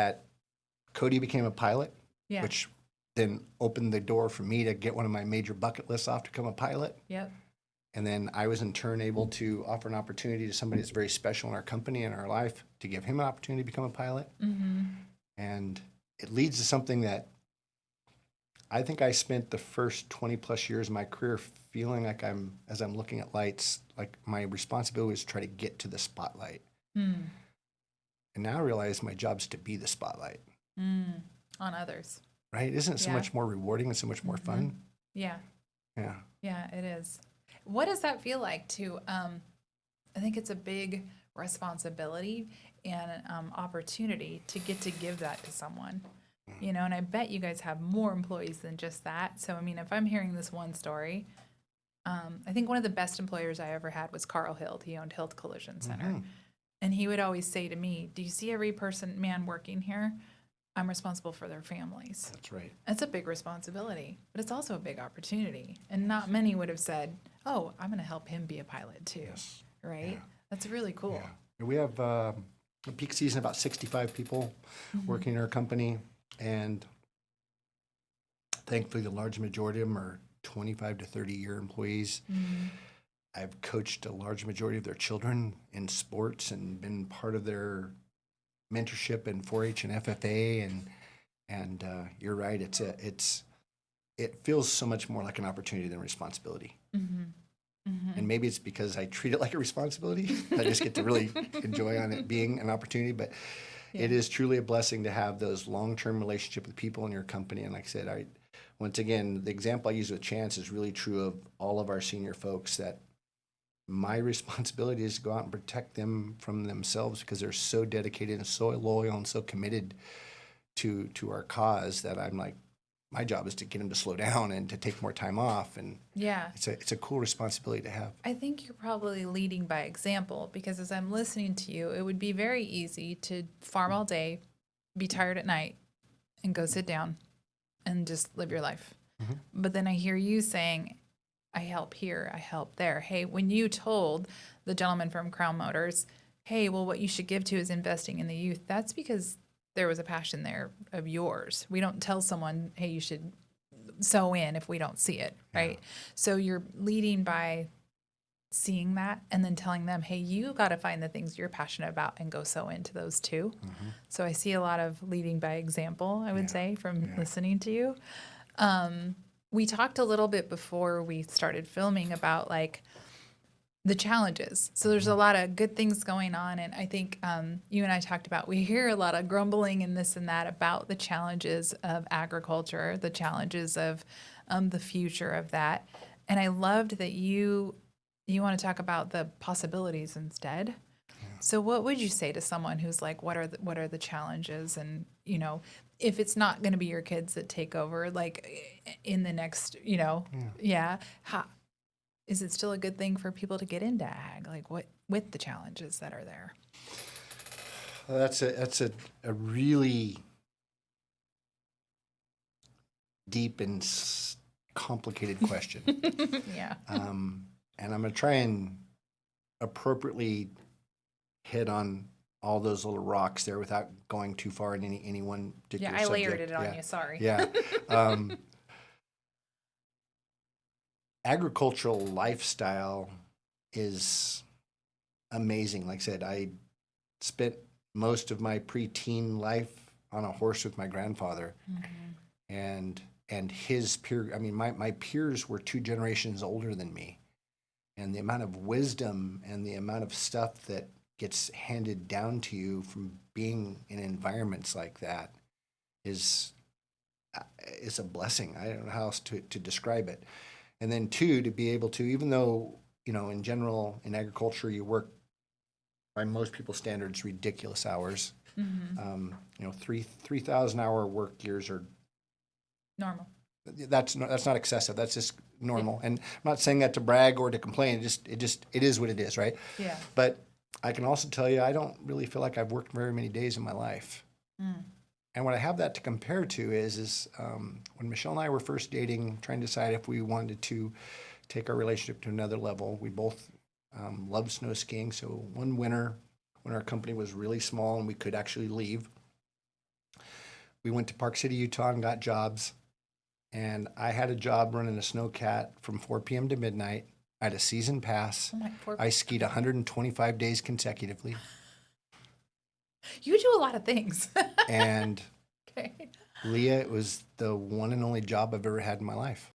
that Cody became a pilot, Yeah. which then opened the door for me to get one of my major bucket lists off to become a pilot. Yep. And then I was in turn able to offer an opportunity to somebody that's very special in our company and our life to give him an opportunity to become a pilot. Mm-hmm. And it leads to something that I think I spent the first 20 plus years of my career feeling like as I'm looking at lights, like my responsibility is to try to get to the spotlight. Mm. And now I realize my job's to be the spotlight. Mm. On others. Right? Isn't it so Yeah. much more rewarding and so much more fun? Yeah. Yeah. Yeah, it is. What does that feel like to, I think it's a big responsibility and opportunity to get to give that to someone, you know, and I bet you guys have more employees than just that. So, I mean, if I'm hearing this one story, I think one of the best employers I ever had was Carl Hild. He owned Hild Collision Center. And he would always say to me, do you see every man working here? I'm responsible for their families. That's right. It's a big responsibility, but it's also a big opportunity. And not many would have said, oh, I'm going to help him be a pilot too. Yes. Right? Yeah. That's really cool. Yeah. We have a peak season about 65 people working in our company, and thankfully the large majority of them are 25 to 30-year employees. I've coached a large majority of their children in sports and been part of their mentorship in 4-H and FFA, and you're right. It feels so much more like an opportunity than a responsibility. And maybe it's because I treat it like a responsibility. I just get to really enjoy on it being an opportunity. But it is truly a blessing to have those long-term relationship with people in your company. And like I said, once again, the example I use with Chance is really true of all of our senior folks, that my responsibility is to go out and protect them from themselves because they're so dedicated and so loyal and so committed to our cause that I'm like, my job is to get them to slow down and to take more time off. And it's a cool responsibility to have. I think you're probably leading by example, because as I'm listening to you, it would be very easy to farm all day, be tired at night, and go sit down and just live your life. But then I hear you saying, I help here, I help there. Hey, when you told the gentleman from Crown Motors, hey, well, what you should give to is investing in the youth, that's because there was a passion there of yours. We don't tell someone, hey, you should sew in if we don't see it, right? So you're leading by seeing that and then telling them, hey, you got to find the things you're passionate about and go sew into those too. So I see a lot of leading by example, I would say, from listening to you. We talked a little bit before we started filming about like the challenges. So there's a lot of good things going on. And I think you and I talked about, we hear a lot of grumbling and this and that about the challenges of agriculture, the challenges of the future of that. And I loved that you want to talk about the possibilities instead. So what would you say to someone who's like, what are the challenges? And, you know, if it's not going to be your kids that take over, like in the next, you know, how, is it still a good thing for people to get into ag? Like what with the challenges that are there? Well, that's a really deep and complicated question. And I'm going to try and appropriately hit on all those little rocks there without going too far in any one particular subject. Yeah, I layered it on you. Sorry. Yeah. Agricultural lifestyle is amazing. Like I said, I spent most of my preteen life on a horse with my grandfather, and his peer. I mean, my peers were 2 generations older than me, and the amount of wisdom and the amount of stuff that gets handed down to you from being in environments like that is a blessing. I don't know how else to describe it. And then 2, to be able to, even though, you know, in general, in agriculture, you work by most people's standards, ridiculous hours. You know, 3,000 hour work years are normal. That's not excessive. That's just normal. And I'm not saying that to brag or to complain. It is what it is, right? Yeah. But I can also tell you, I don't really feel like I've worked very many days in my life. And what I have that to compare to is when Michelle and I were first dating, trying to decide if we wanted to take our relationship to another level. We both loved snow skiing. So one winter, when our company was really small and we could actually leave, we went to Park City, Utah and got jobs. And I had a job running a snowcat from 4 p.m. to midnight. I had a season pass. Oh my, I skied 125 days consecutively. you do a lot of things. And Okay. Leah, it was the one and only job I've ever had in my life.